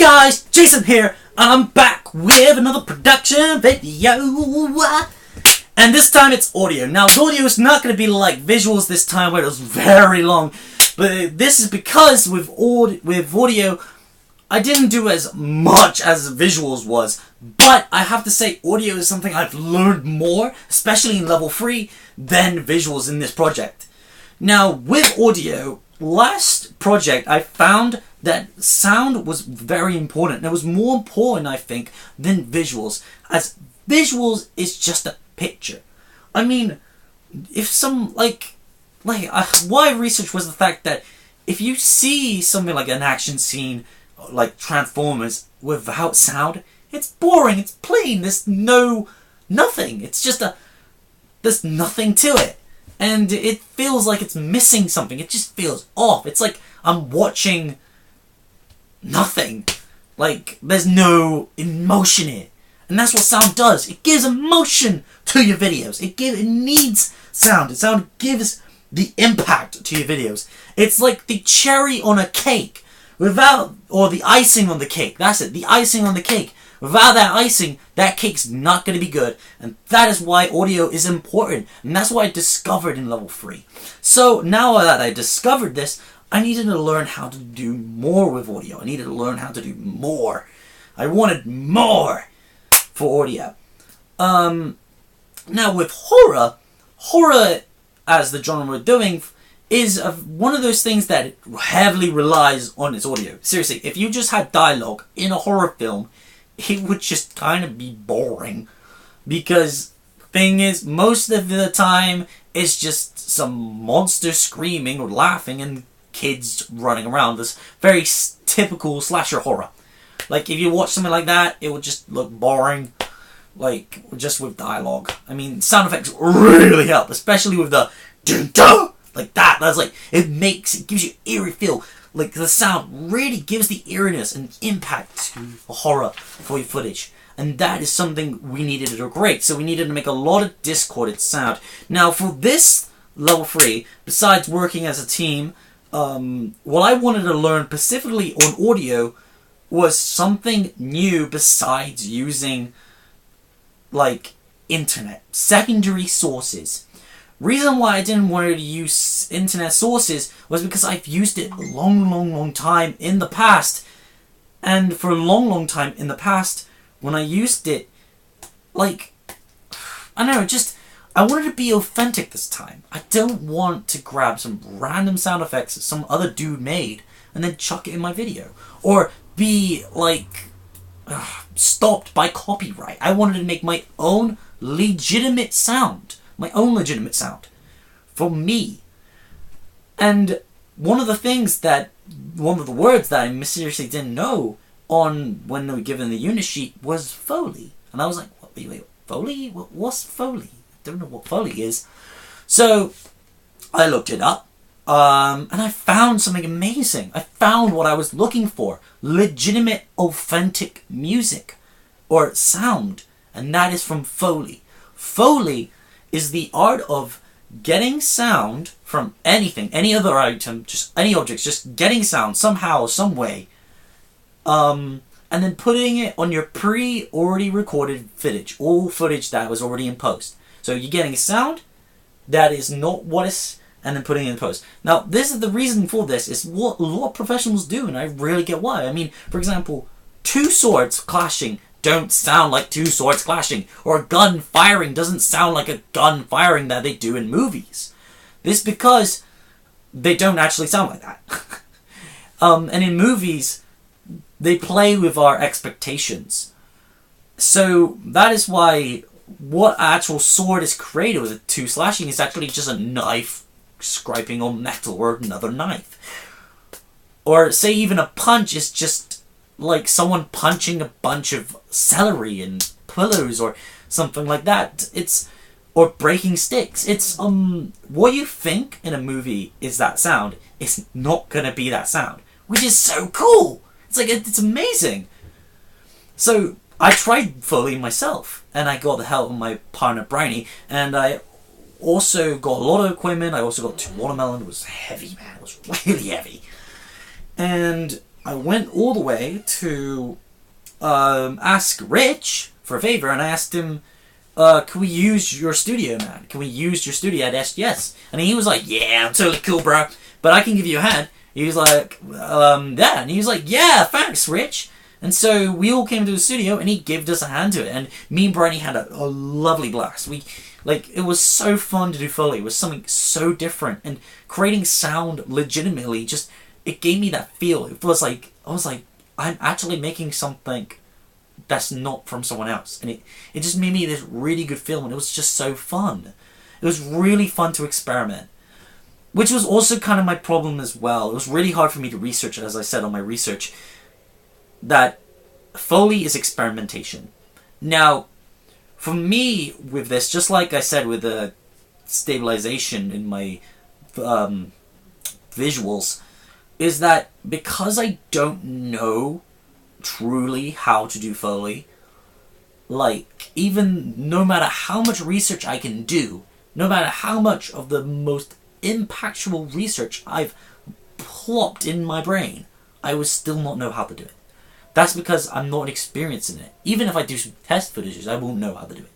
guys, Jason here, and I'm back with another production video. And this time it's audio. Now, the audio is not going to be like visuals this time, where it was very long. But this is because with audio, I didn't do as much as visuals was. But I have to say, audio is something I've learned more, especially in level 3, than visuals in this project. Now, with audio, last project I found that sound was very important. And it was more important, I think, than visuals, as visuals is just a picture. I mean, if some, why research was the fact that if you see something like an action scene, like Transformers, without sound, it's boring, it's plain, there's nothing. It's just there's nothing to it. And it feels like it's missing something. It just feels off. It's like I'm watching nothing. Like, there's no emotion in it. And that's what sound does. It gives emotion to your videos. It needs sound. Sound gives the impact to your videos. It's like the cherry on a cake or the icing on the cake. That's it, the icing on the cake. Without that icing, that cake's not going to be good. And that is why audio is important. And that's what I discovered in level 3. So now that I discovered this, I needed to learn how to do more with audio. I needed to learn how to do more. I wanted more for audio. Now with horror as the genre we're doing is one of those things that heavily relies on its audio. Seriously, if you just had dialogue in a horror film, it would just kind of be boring. Because thing is, most of the time, it's just some monster screaming or laughing and kids running around. This very typical slasher horror. Like, if you watch something like that, it would just look boring. Like, just with dialogue. I mean, sound effects really help, especially with the dun-dun, like that. That's like, it gives you eerie feel. Like, the sound really gives the eeriness and impact to horror for your footage. And that is something we needed to do great. So we needed to make a lot of discorded sound. Now, for this level 3, besides working as a team, what I wanted to learn specifically on audio was something new besides using, like, internet. Secondary sources. Reason why I didn't want to use internet sources was because I've used it a long time in the past. And for a long time in the past, when I used it, like, I don't know, I wanted to be authentic this time. I don't want to grab some random sound effects that some other dude made and then chuck it in my video. Or be, like, stopped by copyright. I wanted to make my own legitimate sound. My own legitimate sound. For me. And one of the words that I mysteriously didn't know when they were given the unit sheet was Foley. And I was like, wait, Foley? What's Foley? I don't know what Foley is. So, I looked it up. And I found something amazing. I found what I was looking for. Legitimate, authentic music. Or sound. And that is from Foley. Foley is the art of getting sound from anything, any other item, just any objects, just getting sound somehow, some way, and then putting it on your already recorded footage, all footage that was already in post. So you're getting sound that is not what is, and then putting it in post. Now, this is the reason for this, is what a lot of professionals do, and I really get why. I mean, for example, two swords clashing don't sound like two swords clashing, or a gun firing doesn't sound like a gun firing that they do in movies. This is because they don't actually sound like that. And in movies, they play with our expectations. So that is why what actual sword is created with a two slashing is actually just a knife scraping on metal or another knife. Or say even a punch is just like someone punching a bunch of celery and pillows or something like that. Or breaking sticks. It's, what you think in a movie is that sound, it's not gonna be that sound. Which is so cool! It's like, it's amazing! So, I tried Foley myself, and I got the help of my partner Briny, and I also got a lot of equipment. I also got 2 watermelon. It was heavy, man. It was really heavy. And I went all the way to ask Rich for a favor, and I asked him, can we use your studio, man? Can we use your studio at SGS? And he was like, yeah, I'm totally cool, bro, but I can give you a hand. He was like, yeah, and he was like, yeah, thanks, Rich. And so we all came to the studio, and he gave us a hand to it, and me and Bryony had a lovely blast. It was so fun to do Foley. It was something so different, and creating sound legitimately it gave me that feel. It was like, I was like, I'm actually making something that's not from someone else. And it just made me this really good film, and it was just so fun. It was really fun to experiment. Which was also kind of my problem as well. It was really hard for me to research, as I said on my research, that Foley is experimentation. Now, for me, with this, just like I said with the stabilization in my visuals, is that because I don't know truly how to do Foley, even no matter how much research I can do, no matter how much of the most impactful research I've plopped in my brain, I would still not know how to do it. That's because I'm not experienced in it. Even if I do some test footages, I won't know how to do it.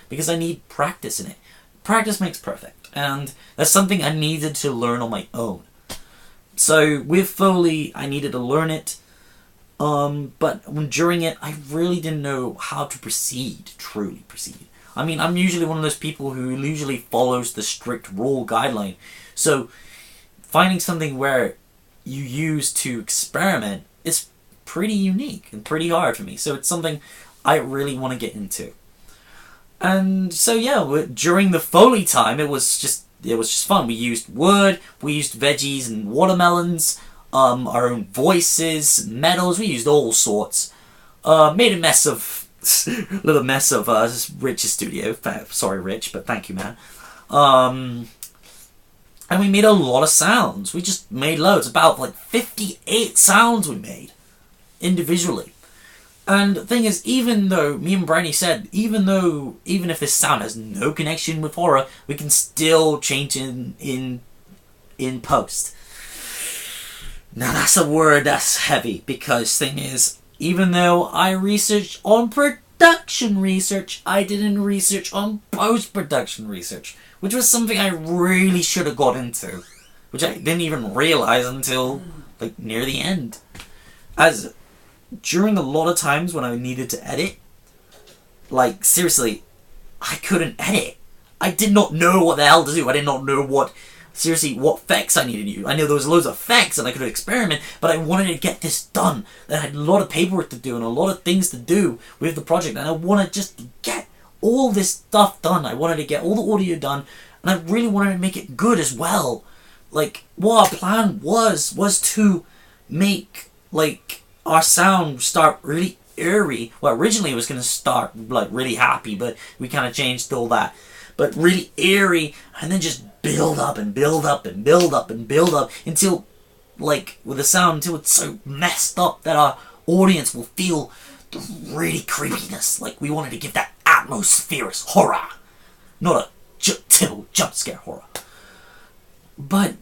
Because I need practice in it. Practice makes perfect. And that's something I needed to learn on my own. So with Foley, I needed to learn it. But during it, I really didn't know how to truly proceed. I mean, I'm usually one of those people who usually follows the strict rule guideline. So finding something where you use to experiment is pretty unique and pretty hard for me. So it's something I really want to get into. And so yeah, during the Foley time, it was just fun. We used wood, we used veggies and watermelons, our own voices, metals. We used all sorts. Made a little mess of Rich's studio. Sorry, Rich, but thank you, man. And we made a lot of sounds. We just made loads. About 58 sounds we made individually. And the thing is, even though me and Bryony said, even if this sound has no connection with horror, we can still change in post. Now that's a word that's heavy, because thing is, even though I researched on production research, I didn't research on post-production research, which was something I really should have got into, which I didn't even realize until near the end. As during a lot of times when I needed to edit, seriously, I couldn't edit. I did not know what the hell to do. I did not know what effects I needed to use. I knew there was loads of effects and I could experiment, but I wanted to get this done. I had a lot of paperwork to do and a lot of things to do with the project, and I wanted just to get all this stuff done. I wanted to get all the audio done, and I really wanted to make it good as well. What our plan was to make our sound start really eerie. Well, originally it was going to start really happy, but we kind of changed all that. But really eerie, and then just build up and build up and build up and build up until, with the sound, until it's so messed up that our audience will feel the really creepiness. We wanted to give that atmospheric horror, not a typical jump scare horror. But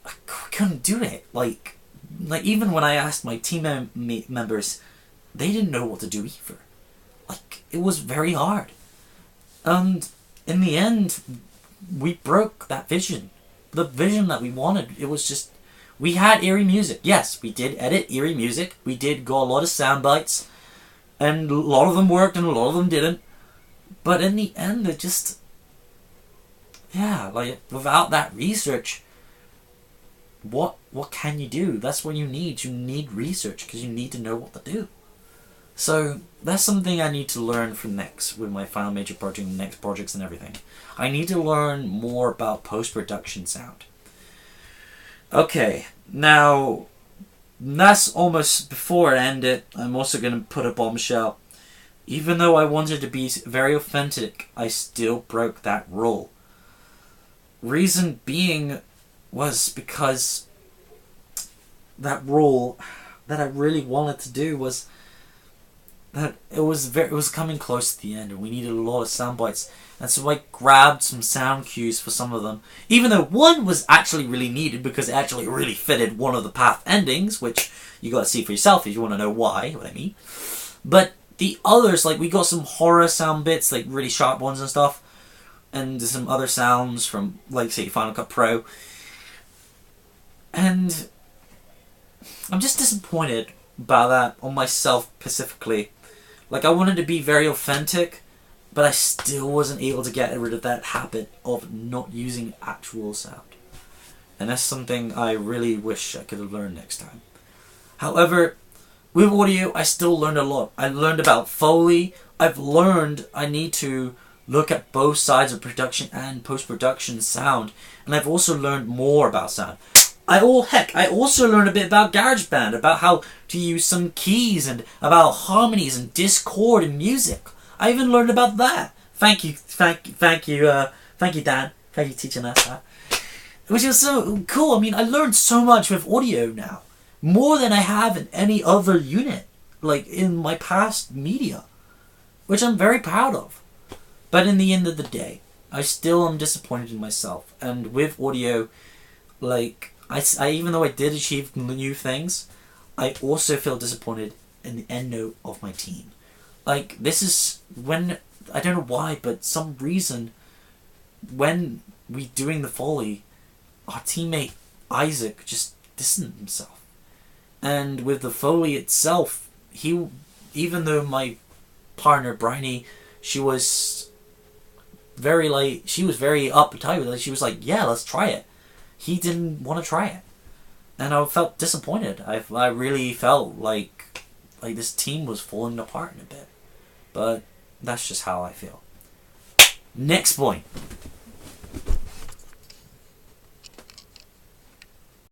I couldn't do it. Even when I asked my team members, they didn't know what to do either. It was very hard. And in the end, we broke that vision. The vision that we wanted. It was just, we had eerie music. Yes, we did edit eerie music. We did go a lot of sound bites. And a lot of them worked and a lot of them didn't. But in the end, it just, without that research, what can you do? That's what you need. You need research, because you need to know what to do. So that's something I need to learn for next, with my final major project and next projects and everything. I need to learn more about post-production sound. Okay, now that's almost before I end it. I'm also going to put a bombshell. Even though I wanted to be very authentic, I still broke that rule. Reason being was because that rule that I really wanted to do was that it was coming close to the end, and we needed a lot of sound bites. And so I grabbed some sound cues for some of them, even though one was actually really needed because it actually really fitted one of the path endings, which you got to see for yourself if you want to know why. What I mean, but the others, like we got some horror sound bits, like really sharp ones and stuff, and some other sounds from, like, say, Final Cut Pro. And I'm just disappointed about that on myself specifically. Like, I wanted to be very authentic, but I still wasn't able to get rid of that habit of not using actual sound. And that's something I really wish I could have learned next time. However, with audio, I still learned a lot. I learned about Foley. I've learned I need to look at both sides of production and post-production sound. And I've also learned more about sound. I also learned a bit about GarageBand, about how to use some keys, and about harmonies and Discord and music. I even learned about that. Thank you, Dan. Thank you teaching us that. Which is so cool. I mean, I learned so much with audio now. More than I have in any other unit, like in my past media. Which I'm very proud of. But in the end of the day, I still am disappointed in myself. And with audio, like, I even though I did achieve new things, I also feel disappointed in the end note of my team. Like, this is when, I don't know why, but some reason, when we doing the Foley, our teammate Isaac just distanced himself. And with the Foley itself, even though my partner Bryony, she was very uptight with it. She was like, yeah, let's try it. He didn't want to try it. And I felt disappointed. I really felt like this team was falling apart in a bit. But that's just how I feel. Next point.